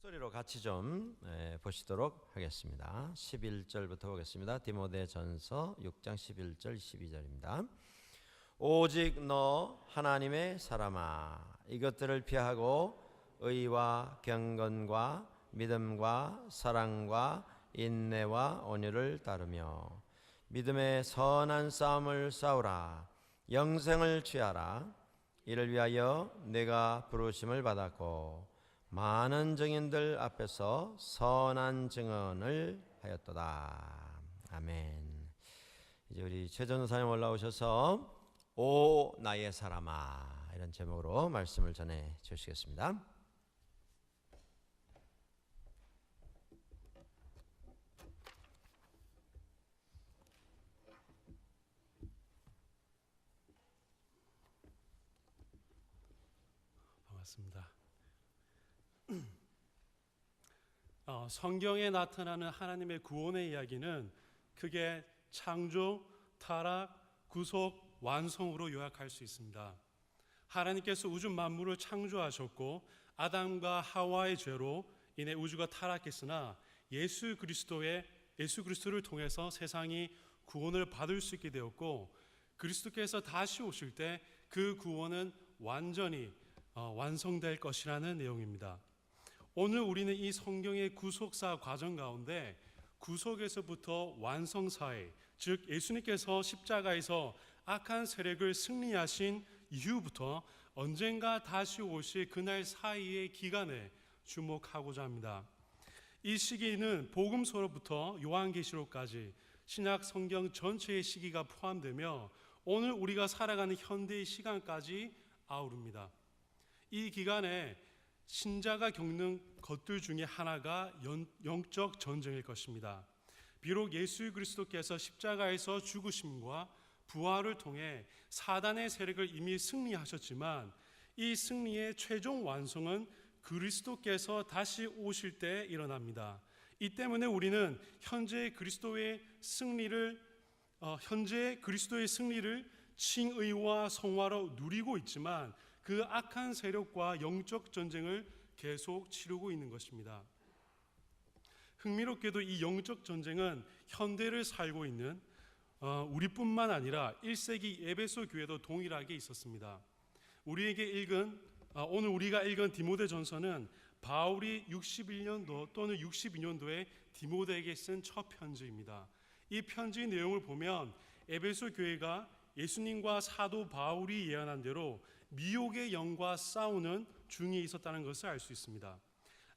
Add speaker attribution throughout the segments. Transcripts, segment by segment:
Speaker 1: 소리로 같이 좀 보시도록 하겠습니다. 11절부터 보겠습니다. 디모데전서 6장 11절 12절입니다. 오직 너 하나님의 사람아, 이것들을 피하고 의와 경건과 믿음과 사랑과 인내와 온유를 따르며 믿음의 선한 싸움을 싸우라. 영생을 취하라. 이를 위하여 내가 부르심을 받았고 많은 증인들 앞에서 선한 증언을 하였도다. 아멘. 이제 우리 최 전도사님 올라오셔서 오 나의 사람아, 이런 제목으로 말씀을 전해 주시겠습니다.
Speaker 2: 반갑습니다. 성경에 나타나는 하나님의 구원의 이야기는 크게 창조, 타락, 구속, 완성으로 요약할 수 있습니다. 하나님께서 우주 만물을 창조하셨고 아담과 하와의 죄로 인해 우주가 타락했으나 예수 그리스도를 통해서 세상이 구원을 받을 수 있게 되었고, 그리스도께서 다시 오실 때 그 구원은 완전히 완성될 것이라는 내용입니다. 오늘 우리는 이 성경의 구속사 과정 가운데 구속에서부터 완성사에, 즉 예수님께서 십자가에서 악한 세력을 승리하신 이후부터 언젠가 다시 오실 그날 사이의 기간에 주목하고자 합니다. 이 시기는 복음서로부터 요한계시록까지 신약 성경 전체의 시기가 포함되며 오늘 우리가 살아가는 현대의 시간까지 아우릅니다. 이 기간에 신자가 겪는 것들 중에 하나가 영적 전쟁일 것입니다. 비록 예수 그리스도께서 십자가에서 죽으심과 부활을 통해 사단의 세력을 이미 승리하셨지만 이 승리의 최종 완성은 그리스도께서 다시 오실 때 일어납니다. 이 때문에 우리는 현재 그리스도의 승리를 칭의와 성화로 누리고 있지만 그 악한 세력과 영적 전쟁을 계속 치르고 있는 것입니다. 흥미롭게도 이 영적 전쟁은 현대를 살고 있는 우리뿐만 아니라 1세기 에베소 교회도 동일하게 있었습니다. 오늘 우리가 읽은 디모데전서는 바울이 61년도 또는 62년도에 디모데에게 쓴 첫 편지입니다. 이 편지 내용을 보면 에베소 교회가 예수님과 사도 바울이 예언한 대로 미혹의 영과 싸우는 중에 있었다는 것을 알 수 있습니다.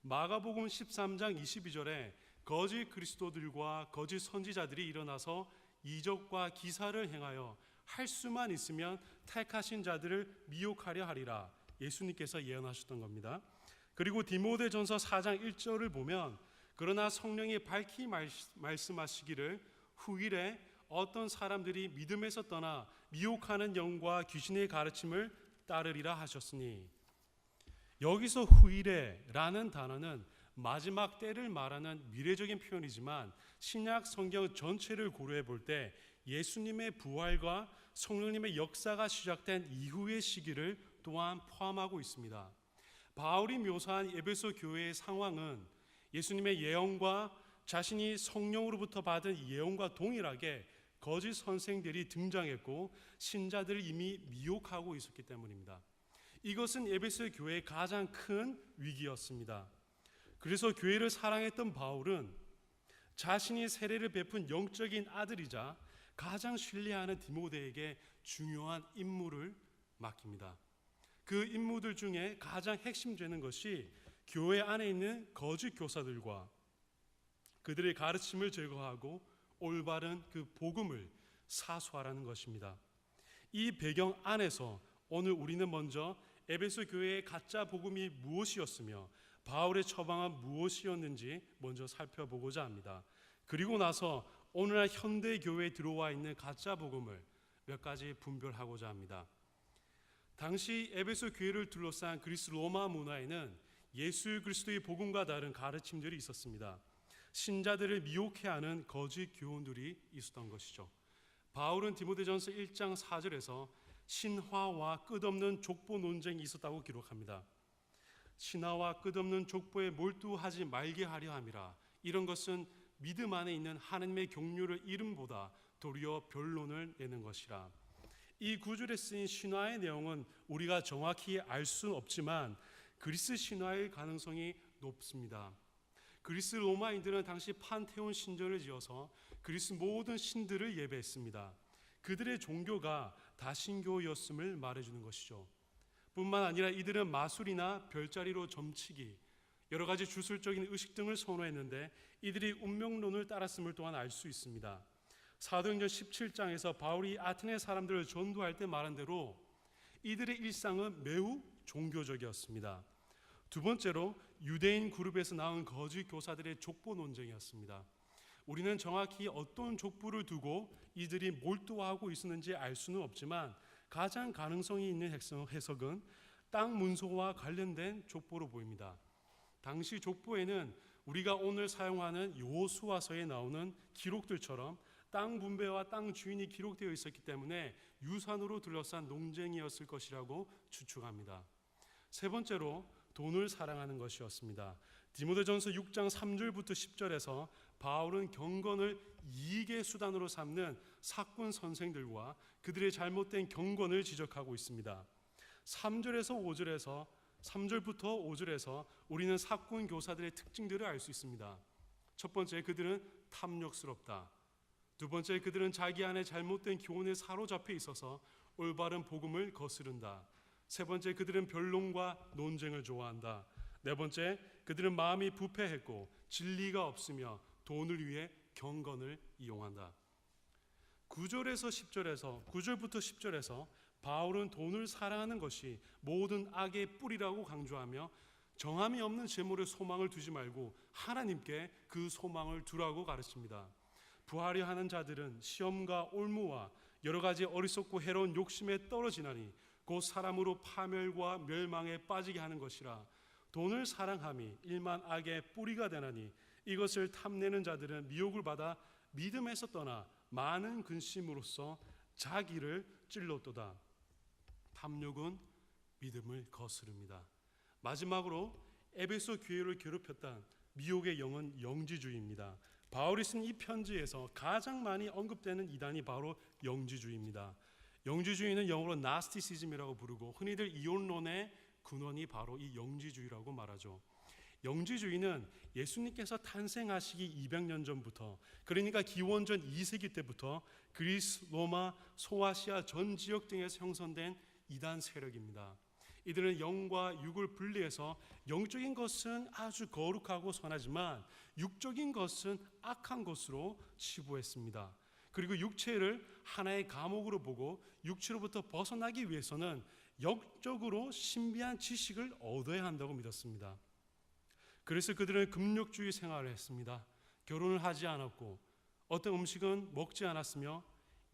Speaker 2: 마가복음 13장 22절에 거짓 그리스도들과 거짓 선지자들이 일어나서 이적과 기사를 행하여 할 수만 있으면 택하신 자들을 미혹하려 하리라, 예수님께서 예언하셨던 겁니다. 그리고 디모데전서 4장 1절을 보면 그러나 성령이 밝히 말씀하시기를 후일에 어떤 사람들이 믿음에서 떠나 미혹하는 영과 귀신의 가르침을 따르리라 하셨으니, 여기서 후일에라는 단어는 마지막 때를 말하는 미래적인 표현이지만 신약 성경 전체를 고려해 볼 때 예수님의 부활과 성령님의 역사가 시작된 이후의 시기를 또한 포함하고 있습니다. 바울이 묘사한 에베소 교회의 상황은 예수님의 예언과 자신이 성령으로부터 받은 예언과 동일하게 거짓 선생들이 등장했고 신자들을 이미 미혹하고 있었기 때문입니다. 이것은 에베소 교회의 가장 큰 위기였습니다. 그래서 교회를 사랑했던 바울은 자신이 세례를 베푼 영적인 아들이자 가장 신뢰하는 디모데에게 중요한 임무를 맡깁니다. 그 임무들 중에 가장 핵심되는 것이 교회 안에 있는 거짓 교사들과 그들의 가르침을 제거하고 올바른 그 복음을 사수하라는 것입니다. 이 배경 안에서 오늘 우리는 먼저 에베소 교회의 가짜 복음이 무엇이었으며 바울의 처방은 무엇이었는지 먼저 살펴보고자 합니다. 그리고 나서 오늘날 현대 교회에 들어와 있는 가짜 복음을 몇 가지 분별하고자 합니다. 당시 에베소 교회를 둘러싼 그리스 로마 문화에는 예수 그리스도의 복음과 다른 가르침들이 있었습니다. 신자들을 미혹해 하는 거짓 교훈들이 있었던 것이죠. 바울은 디모데전서 1장 4절에서 신화와 끝없는 족보 논쟁이 있었다고 기록합니다. 신하와 끝없는 족보에 몰두하지 말게 하려 함이라. 이런 것은 믿음 안에 있는 하나님의 경륜을 이름보다 도리어 변론을 내는 것이라. 이 구절에 쓰인 신화의 내용은 우리가 정확히 알 수는 없지만 그리스 신화의 가능성이 높습니다. 그리스 로마인들은 당시 판테온 신전을 지어서 그리스 모든 신들을 예배했습니다. 그들의 종교가 다신교였음을 말해주는 것이죠. 뿐만 아니라 이들은 마술이나 별자리로 점치기, 여러 가지 주술적인 의식 등을 선호했는데 이들이 운명론을 따랐음을 또한 알 수 있습니다. 사도행전 17장에서 바울이 아테네 사람들을 전도할 때 말한 대로 이들의 일상은 매우 종교적이었습니다. 두 번째로 유대인 그룹에서 나온 거짓 교사들의 족보 논쟁이었습니다. 우리는 정확히 어떤 족보를 두고 이들이 몰두하고 있었는지 알 수는 없지만 가장 가능성이 있는 해석은 땅 문서와 관련된 족보로 보입니다. 당시 족보에는 우리가 오늘 사용하는 여호수아서에 나오는 기록들처럼 땅 분배와 땅 주인이 기록되어 있었기 때문에 유산으로 둘러싼 논쟁이었을 것이라고 추측합니다. 세 번째로 돈을 사랑하는 것이었습니다. 디모데전서 6장 3절부터 10절에서 바울은 경건을 이익의 수단으로 삼는 사꾼 선생들과 그들의 잘못된 경건을 지적하고 있습니다. 3절부터 5절에서 우리는 사꾼 교사들의 특징들을 알 수 있습니다. 첫 번째, 그들은 탐욕스럽다. 두 번째, 그들은 자기 안에 잘못된 교훈에 사로잡혀 있어서 올바른 복음을 거스른다. 세 번째, 그들은 변론과 논쟁을 좋아한다. 네 번째, 그들은 마음이 부패했고 진리가 없으며 돈을 위해 경건을 이용한다. 9절부터 10절에서 바울은 돈을 사랑하는 것이 모든 악의 뿌리라고 강조하며 정함이 없는 재물에 소망을 두지 말고 하나님께 그 소망을 두라고 가르칩니다. 부하려 하는 자들은 시험과 올무와 여러 가지 어리석고 해로운 욕심에 떨어지나니 곧 사람으로 파멸과 멸망에 빠지게 하는 것이라. 돈을 사랑함이 일만 악의 뿌리가 되나니 이것을 탐내는 자들은 미혹을 받아 믿음에서 떠나 많은 근심으로써 자기를 찔렀도다. 탐욕은 믿음을 거스릅니다. 마지막으로 에베소 교회를 괴롭혔던 미혹의 영은 영지주의입니다. 바울이 쓴 이 편지에서 가장 많이 언급되는 이단이 바로 영지주의입니다. 영지주의는 영어로 나스티시즘이라고 부르고 흔히들 이혼론의 근원이 바로 이 영지주의라고 말하죠. 영지주의는 예수님께서 탄생하시기 200년 전부터, 그러니까 기원전 2세기 때부터 그리스, 로마, 소아시아 전 지역 등에서 형성된 이단 세력입니다. 이들은 영과 육을 분리해서 영적인 것은 아주 거룩하고 선하지만 육적인 것은 악한 것으로 치부했습니다. 그리고 육체를 하나의 감옥으로 보고 육체로부터 벗어나기 위해서는 영적으로 신비한 지식을 얻어야 한다고 믿었습니다. 그래서 그들은 금욕주의 생활을 했습니다. 결혼을 하지 않았고 어떤 음식은 먹지 않았으며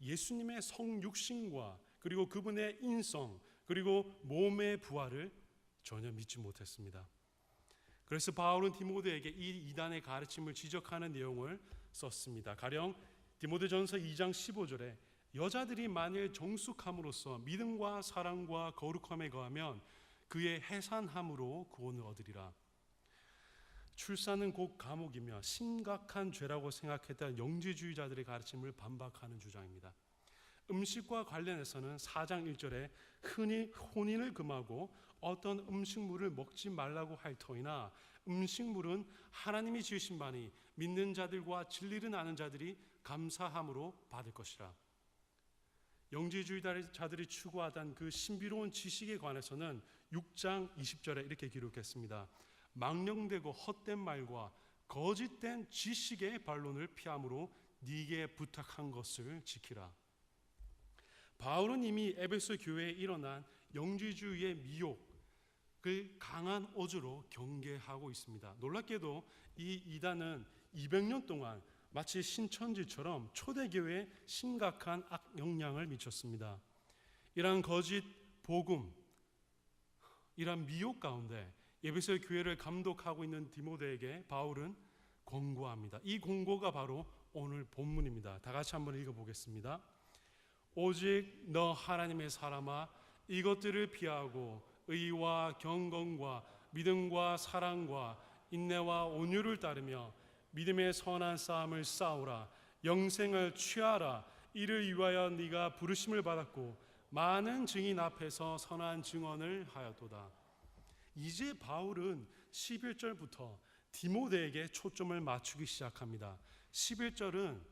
Speaker 2: 예수님의 성육신과 그리고 그분의 인성 그리고 몸의 부활을 전혀 믿지 못했습니다. 그래서 바울은 디모데에게 이 이단의 가르침을 지적하는 내용을 썼습니다. 가령 디모데전서 2장 15절에 여자들이 만일 정숙함으로써 믿음과 사랑과 거룩함에 거하면 그의 해산함으로 구원을 얻으리라. 출산은 곧 감옥이며 심각한 죄라고 생각했던 영지주의자들의 가르침을 반박하는 주장입니다. 음식과 관련해서는 4장 1절에 흔히 혼인을 금하고 어떤 음식물을 먹지 말라고 할 터이나 음식물은 하나님이 지으신 바니 믿는 자들과 진리를 아는 자들이 감사함으로 받을 것이라. 영지주의자들이 추구하던 그 신비로운 지식에 관해서는 6장 20절에 이렇게 기록했습니다. 망령되고 헛된 말과 거짓된 지식의 반론을 피함으로 네게 부탁한 것을 지키라. 바울은 이미 에베소 교회에 일어난 영지주의의 미혹을 강한 어조로 경계하고 있습니다. 놀랍게도 이 이단은 200년 동안 마치 신천지처럼 초대교회에 심각한 악영향을 미쳤습니다. 이러한 거짓 복음, 이러한 미혹 가운데 에베소 교회를 감독하고 있는 디모데에게 바울은 권고합니다. 이 권고가 바로 오늘 본문입니다. 다 같이 한번 읽어보겠습니다. 오직 너 하나님의 사람아 이것들을 피하고 의와 경건과 믿음과 사랑과 인내와 온유를 따르며 믿음의 선한 싸움을 싸우라. 영생을 취하라. 이를 위하여 네가 부르심을 받았고 많은 증인 앞에서 선한 증언을 하였도다. 이제 바울은 11절부터 디모데에게 초점을 맞추기 시작합니다. 11절은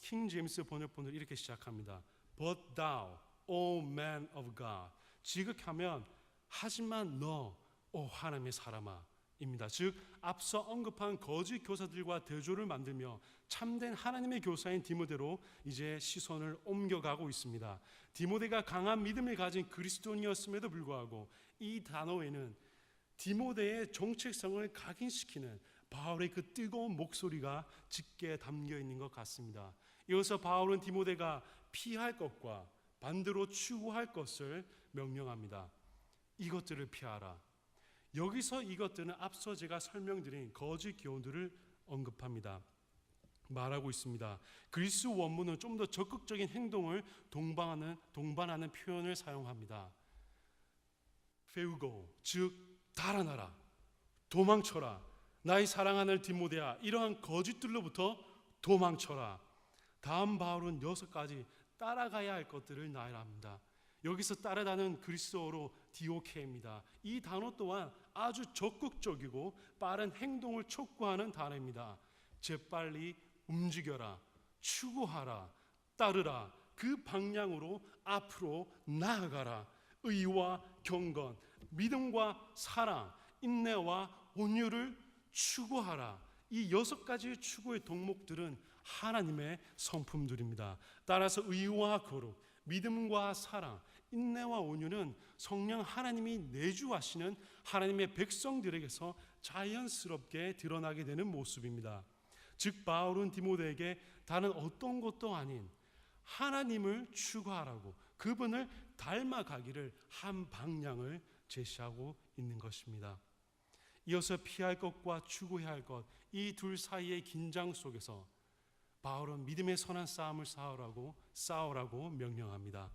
Speaker 2: 킹 제임스 번역본을 이렇게 시작합니다. But thou, O man of God. 지극하면 하지만 너, 오 하나님의 사람아 입니다. 즉 앞서 언급한 거짓 교사들과 대조를 만들며 참된 하나님의 교사인 디모데로 이제 시선을 옮겨가고 있습니다. 디모데가 강한 믿음을 가진 그리스도인이었음에도 불구하고 이 단어에는 디모데의 정체성을 각인시키는 바울의 그 뜨거운 목소리가 짙게 담겨 있는 것 같습니다. 이어서 바울은 디모데가 피할 것과 반대로 추구할 것을 명령합니다. 이것들을 피하라. 여기서 이것들은 앞서 제가 설명드린 거짓 교훈들을 언급합니다. 말하고 있습니다. 그리스 원문은 좀 더 적극적인 행동을 동반하는 표현을 사용합니다. 페우고, 즉 달아나라, 도망쳐라. 나의 사랑하는 디모데야, 이러한 거짓들로부터 도망쳐라. 다음 바울은 6가지 따라가야 할 것들을 나열합니다. 여기서 따르다는 그리스어로 디오케입니다. 이 단어 또한 아주 적극적이고 빠른 행동을 촉구하는 단어입니다. 재빨리 움직여라, 추구하라, 따르라, 그 방향으로 앞으로 나아가라. 의와 경건, 믿음과 사랑, 인내와 온유를 추구하라. 이 6가지 추구의 덕목들은 하나님의 성품들입니다. 따라서 의와 거룩, 믿음과 사랑, 인내와 온유는 성령 하나님이 내주하시는 하나님의 백성들에게서 자연스럽게 드러나게 되는 모습입니다. 즉 바울은 디모데에게 다른 어떤 것도 아닌 하나님을 추구하라고, 그분을 닮아가기를 한 방향을 제시하고 있는 것입니다. 이어서 피할 것과 추구해야 할 것, 이 둘 사이의 긴장 속에서 바울은 믿음의 선한 싸움을 싸우라고 명령합니다.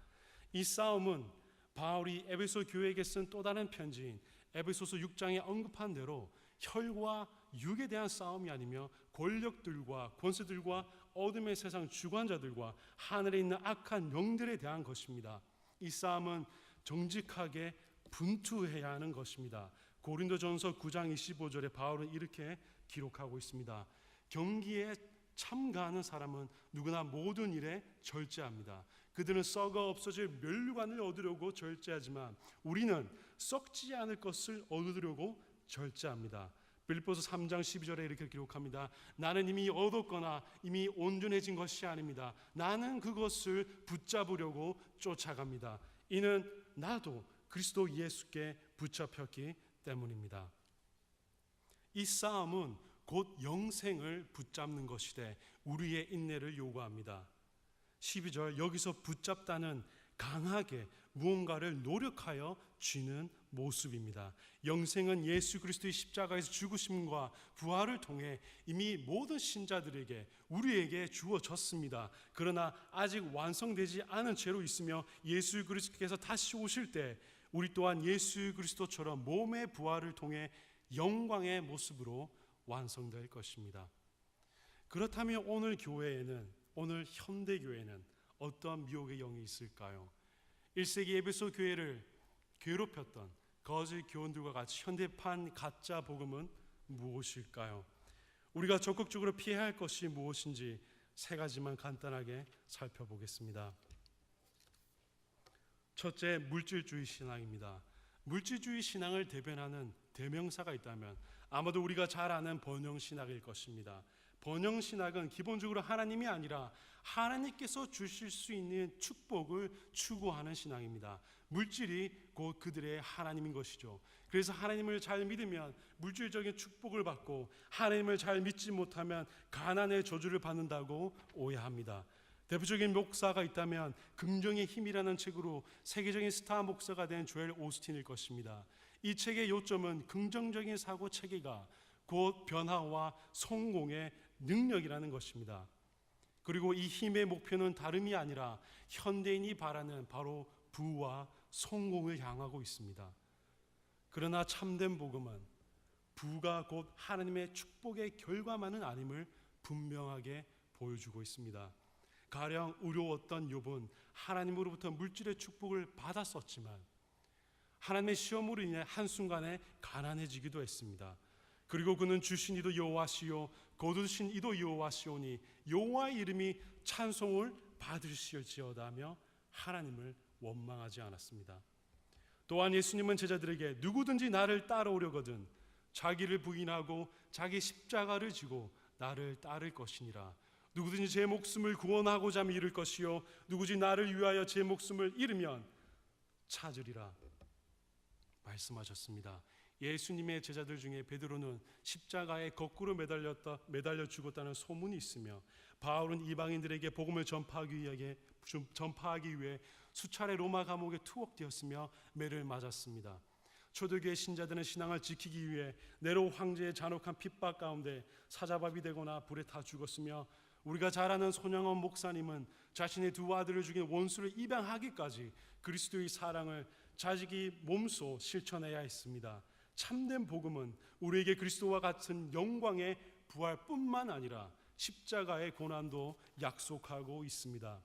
Speaker 2: 이 싸움은 바울이 에베소 교회에게 쓴 또 다른 편지인 에베소서 6장에 언급한 대로 혈과 육에 대한 싸움이 아니며 권력들과 권세들과 어둠의 세상 주관자들과 하늘에 있는 악한 영들에 대한 것입니다. 이 싸움은 정직하게 분투해야 하는 것입니다. 고린도전서 9장 25절에 바울은 이렇게 기록하고 있습니다. 경기에 참가하는 사람은 누구나 모든 일에 절제합니다. 그들은 썩어 없어질 멸류관을 얻으려고 절제하지만 우리는 썩지 않을 것을 얻으려고 절제합니다. 빌립보서 3장 12절에 이렇게 기록합니다. 나는 이미 얻었거나 이미 온전해진 것이 아닙니다. 나는 그것을 붙잡으려고 쫓아갑니다. 이는 나도 그리스도 예수께 붙잡혔기 때문입니다. 이 싸움은 곧 영생을 붙잡는 것이되 우리의 인내를 요구합니다. 12절, 여기서 붙잡다는 강하게 무언가를 노력하여 쥐는 모습입니다. 영생은 예수 그리스도의 십자가에서 죽으심과 부활을 통해 이미 모든 신자들에게, 우리에게 주어졌습니다. 그러나 아직 완성되지 않은 채로 있으며 예수 그리스도께서 다시 오실 때 우리 또한 예수 그리스도처럼 몸의 부활을 통해 영광의 모습으로 완성될 것입니다. 그렇다면 오늘 교회에는, 오늘 현대 교회는 어떠한 미혹의 영이 있을까요? 1세기 에베소 교회를 괴롭혔던 거짓 교훈들과 같이 현대판 가짜 복음은 무엇일까요? 우리가 적극적으로 피해야 할 것이 무엇인지 3가지만 간단하게 살펴보겠습니다. 첫째, 물질주의 신앙입니다. 물질주의 신앙을 대변하는 대명사가 있다면 아마도 우리가 잘 아는 번영신학일 것입니다. 번영신학은 기본적으로 하나님이 아니라 하나님께서 주실 수 있는 축복을 추구하는 신앙입니다. 물질이 곧 그들의 하나님인 것이죠. 그래서 하나님을 잘 믿으면 물질적인 축복을 받고 하나님을 잘 믿지 못하면 가난의 저주를 받는다고 오해합니다. 대표적인 목사가 있다면 긍정의 힘이라는 책으로 세계적인 스타 목사가 된 조엘 오스틴일 것입니다. 이 책의 요점은 긍정적인 사고 체계가 곧 변화와 성공의 능력이라는 것입니다. 그리고 이 힘의 목표는 다름이 아니라 현대인이 바라는 바로 부와 성공을 향하고 있습니다. 그러나 참된 복음은 부가 곧 하나님의 축복의 결과만은 아님을 분명하게 보여주고 있습니다. 가령 의로웠던 욥은 하나님으로부터 물질의 축복을 받았었지만 하나님의 시험으로 인해 한순간에 가난해지기도 했습니다. 그리고 그는 주신 이도 여호와시요 거두신 이도 여호와시오니 여호와의 이름이 찬송을 받으실지어다며 하나님을 원망하지 않았습니다. 또한 예수님은 제자들에게 누구든지 나를 따라오려거든 자기를 부인하고 자기 십자가를 지고 나를 따를 것이니라. 누구든지 제 목숨을 구원하고자 하면 잃을 것이요 누구든지 나를 위하여 제 목숨을 잃으면 찾으리라 말씀하셨습니다. 예수님의 제자들 중에 베드로는 십자가에 거꾸로 매달려 죽었다는 소문이 있으며 바울은 이방인들에게 복음을 전파하기 위해 수차례 로마 감옥에 투옥되었으며 매를 맞았습니다. 초대교회 신자들은 신앙을 지키기 위해 네로 황제의 잔혹한 핍박 가운데 사자밥이 되거나 불에 타 죽었으며 우리가 잘 아는 손양원 목사님은 자신의 두 아들을 죽인 원수를 입양하기까지 그리스도의 사랑을 자식이 몸소 실천해야 했습니다. 참된 복음은 우리에게 그리스도와 같은 영광의 부활뿐만 아니라 십자가의 고난도 약속하고 있습니다.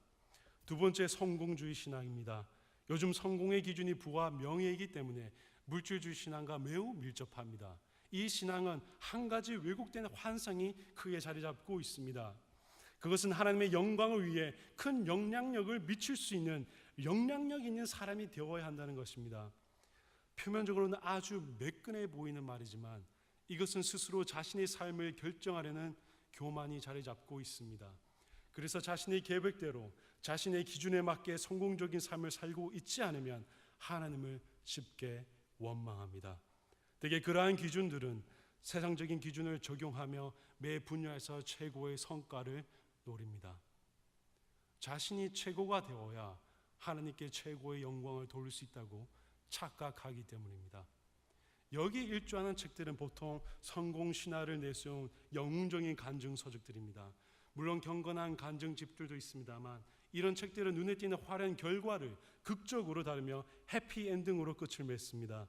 Speaker 2: 두 번째, 성공주의 신앙입니다. 요즘 성공의 기준이 부와 명예이기 때문에 물질주의 신앙과 매우 밀접합니다. 이 신앙은 한 가지 왜곡된 환상이 크게 자리 잡고 있습니다. 그것은 하나님의 영광을 위해 큰 영향력을 미칠 수 있는 영향력 있는 사람이 되어야 한다는 것입니다. 표면적으로는 아주 매끈해 보이는 말이지만 이것은 스스로 자신의 삶을 결정하려는 교만이 자리 잡고 있습니다. 그래서 자신의 계획대로 자신의 기준에 맞게 성공적인 삶을 살고 있지 않으면 하나님을 쉽게 원망합니다. 대개 그러한 기준들은 세상적인 기준을 적용하며 매 분야에서 최고의 성과를 노립니다. 자신이 최고가 되어야 하나님께 최고의 영광을 돌릴 수 있다고 착각하기 때문입니다. 여기에 일조하는 책들은 보통 성공 신화를 내세운 영웅적인 간증 서적들입니다. 물론 경건한 간증집들도 있습니다만 이런 책들은 눈에 띄는 화려한 결과를 극적으로 다루며 해피엔딩으로 끝을 맺습니다.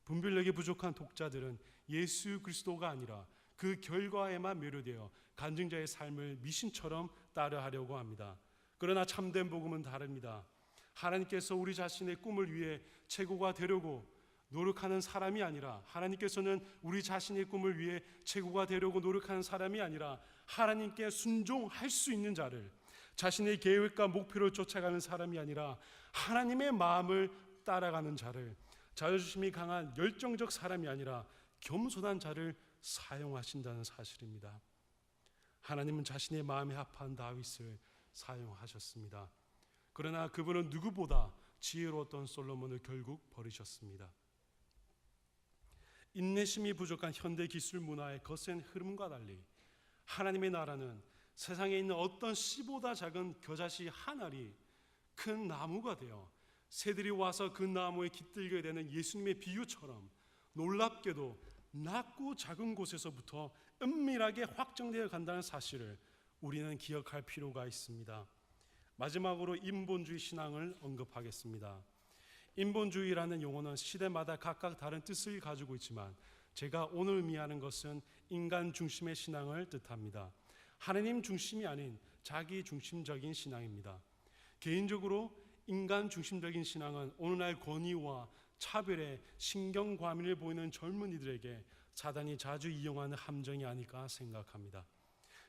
Speaker 2: 분별력이 부족한 독자들은 예수 그리스도가 아니라 그 결과에만 매료되어 간증자의 삶을 미신처럼 따라하려고 합니다. 그러나 참된 복음은 다릅니다. 하나님께서 우리 자신의 꿈을 위해 최고가 되려고 노력하는 사람이 아니라 하나님께서는 우리 자신의 꿈을 위해 최고가 되려고 노력하는 사람이 아니라 하나님께 순종할 수 있는 자를, 자신의 계획과 목표를 쫓아가는 사람이 아니라 하나님의 마음을 따라가는 자를, 자존심이 강한 열정적 사람이 아니라 겸손한 자를 사용하신다는 사실입니다. 하나님은 자신의 마음에 합한 다윗을 사용하셨습니다. 그러나 그분은 누구보다 지혜로웠던 솔로몬을 결국 버리셨습니다. 인내심이 부족한 현대 기술 문화의 거센 흐름과 달리 하나님의 나라는 세상에 있는 어떤 씨보다 작은 겨자씨 한 알이 큰 나무가 되어 새들이 와서 그 나무에 깃들게 되는 예수님의 비유처럼 놀랍게도 낮고 작은 곳에서부터 은밀하게 확정되어 간다는 사실을 우리는 기억할 필요가 있습니다. 마지막으로 인본주의 신앙을 언급하겠습니다. 인본주의라는 용어는 시대마다 각각 다른 뜻을 가지고 있지만 제가 오늘 의미하는 것은 인간 중심의 신앙을 뜻합니다. 하나님 중심이 아닌 자기 중심적인 신앙입니다. 개인적으로 인간 중심적인 신앙은 오늘날 권위와 차별에 신경과민을 보이는 젊은이들에게 사단이 자주 이용하는 함정이 아닐까 생각합니다.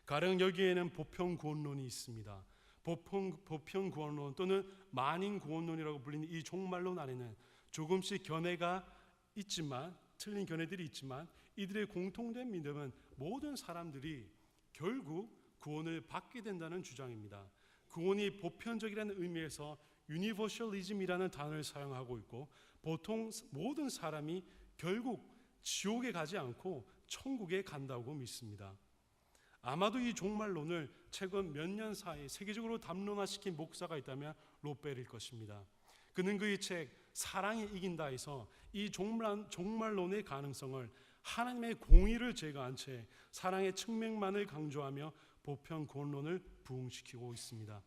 Speaker 2: 가령 여기에는 보편구원론이 있습니다. 보편구원론 또는 만인구원론이라고 불리는 이 종말론 안에는 조금씩 견해가 있지만, 틀린 견해들이 있지만 이들의 공통된 믿음은 모든 사람들이 결국 구원을 받게 된다는 주장입니다. 구원이 보편적이라는 의미에서 유니버셜리즘이라는 단어를 사용하고 있고, 보통 모든 사람이 결국 지옥에 가지 않고 천국에 간다고 믿습니다. 아마도 이 종말론을 최근 몇 년 사이 세계적으로 담론화시킨 목사가 있다면 롯벨일 것입니다. 그는 그의 책 사랑이 이긴다에서 이 종말론의 가능성을 하나님의 공의를 제거한 채 사랑의 측면만을 강조하며 보편구원론을 부흥시키고 있습니다.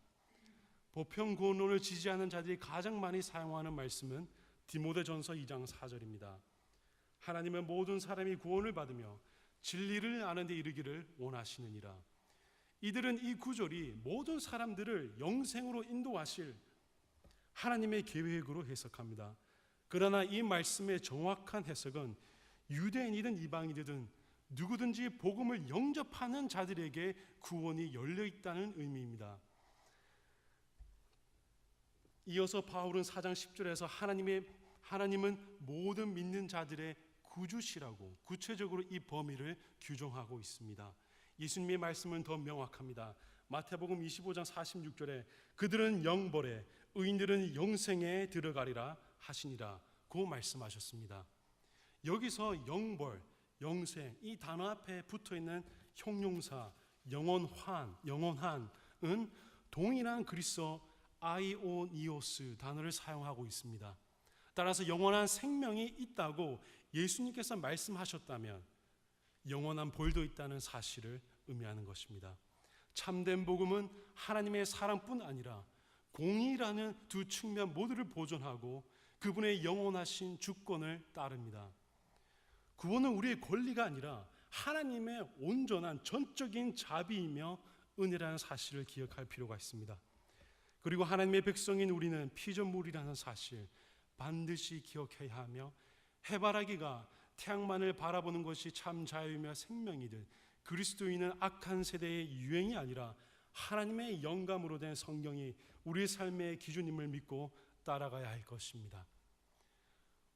Speaker 2: 보편구원론을 지지하는 자들이 가장 많이 사용하는 말씀은 디모데전서 2장 4절입니다. 하나님은 모든 사람이 구원을 받으며 진리를 아는 데 이르기를 원하시느니라. 이들은 이 구절이 모든 사람들을 영생으로 인도하실 하나님의 계획으로 해석합니다. 그러나 이 말씀의 정확한 해석은 유대인이든 이방인이든 누구든지 복음을 영접하는 자들에게 구원이 열려 있다는 의미입니다. 이어서 바울은 4장 10절에서 하나님은 모든 믿는 자들의 구주시라고 구체적으로 이 범위를 규정하고 있습니다. 예수님의 말씀은 더 명확합니다. 마태복음 25장 46절에 그들은 영벌에 의인들은 영생에 들어가리라 하시니라 고 말씀하셨습니다. 여기서 영벌, 영생 이 단어 앞에 붙어있는 형용사 영원한은 동일한 그리스어 아이오니오스 단어를 사용하고 있습니다. 따라서 영원한 생명이 있다고 예수님께서 말씀하셨다면 영원한 벌도 있다는 사실을 의미하는 것입니다. 참된 복음은 하나님의 사랑뿐 아니라 공의라는 두 측면 모두를 보존하고 그분의 영원하신 주권을 따릅니다. 구원은 우리의 권리가 아니라 하나님의 온전한 전적인 자비이며 은혜라는 사실을 기억할 필요가 있습니다. 그리고 하나님의 백성인 우리는 피조물이라는 사실 반드시 기억해야 하며 해바라기가 태양만을 바라보는 것이 참 자유이며 생명이듯 그리스도인은 악한 세대의 유행이 아니라 하나님의 영감으로 된 성경이 우리의 삶의 기준임을 믿고 따라가야 할 것입니다.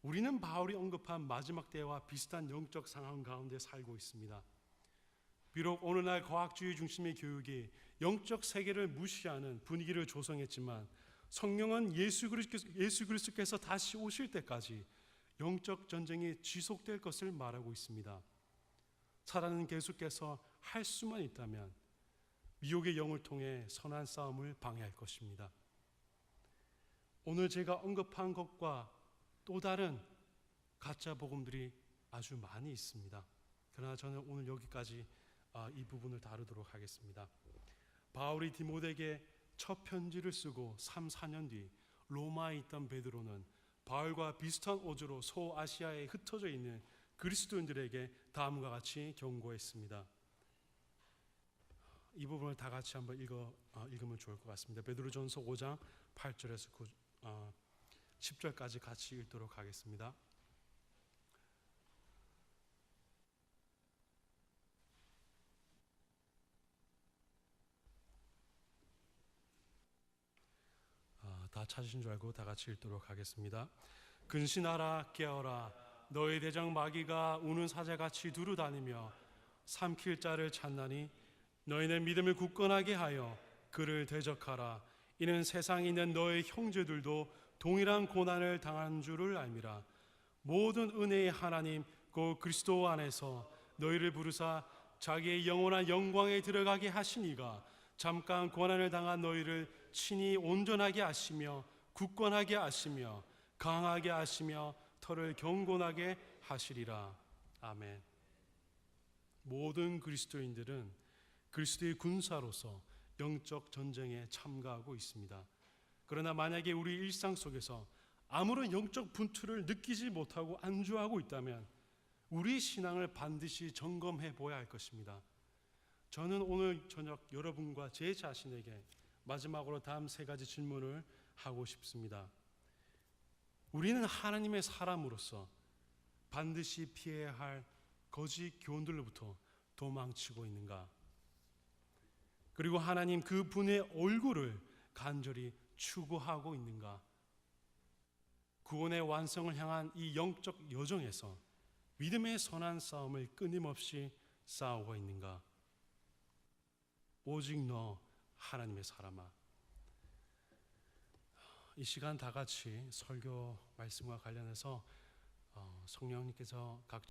Speaker 2: 우리는 바울이 언급한 마지막 때와 비슷한 영적 상황 가운데 살고 있습니다. 비록 오늘날 과학주의 중심의 교육이 영적 세계를 무시하는 분위기를 조성했지만 성경은 예수 그리스도께서 다시 오실 때까지 영적 전쟁이 지속될 것을 말하고 있습니다. 사단은 계속해서 할 수만 있다면 미혹의 영을 통해 선한 싸움을 방해할 것입니다. 오늘 제가 언급한 것과 또 다른 가짜 복음들이 아주 많이 있습니다. 그러나 저는 오늘 여기까지 이 부분을 다루도록 하겠습니다. 바울이 디모데에게 첫 편지를 쓰고 3, 4년 뒤 로마에 있던 베드로는 바울과 비슷한 오조로 소아시아에 흩어져 있는 그리스도인들에게 다음과 같이 경고했습니다. 이 부분을 다 같이 한번 읽으면 좋을 것 같습니다. 베드로전서 5장 8절에서 10절까지 같이 읽도록 하겠습니다. 다 찾으신 줄 알고 다 같이 읽도록 하겠습니다. 근신하라 깨어라 너의 대장 마귀가 우는 사자같이 두루 다니며 삼킬 자를 찾나니 너희는 믿음을 굳건하게 하여 그를 대적하라. 이는 세상에 있는 너의 형제들도 동일한 고난을 당한 줄을 알미라. 모든 은혜의 하나님 곧 그리스도 안에서 너희를 부르사 자기의 영원한 영광에 들어가게 하시니가 잠깐 고난을 당한 너희를 친히 온전하게 하시며 굳건하게 하시며 강하게 하시며 털을 경건하게 하시리라. 아멘. 모든 그리스도인들은 그리스도의 군사로서 영적 전쟁에 참가하고 있습니다. 그러나 만약에 우리 일상 속에서 아무런 영적 분투를 느끼지 못하고 안주하고 있다면 우리 신앙을 반드시 점검해 보아야 할 것입니다. 저는 오늘 저녁 여러분과 제 자신에게 마지막으로 다음 세 가지 질문을 하고 싶습니다. 우리는 하나님의 사람으로서 반드시 피해야 할 거짓 교훈들로부터 도망치고 있는가? 그리고 하나님 그분의 얼굴을 간절히 추구하고 있는가? 구원의 완성을 향한 이 영적 여정에서 믿음의 선한 싸움을 끊임없이 싸우고 있는가? 오직 너 하나님의 사람아. 이 시간 다 같이 설교 말씀과 관련해서 성령님께서 각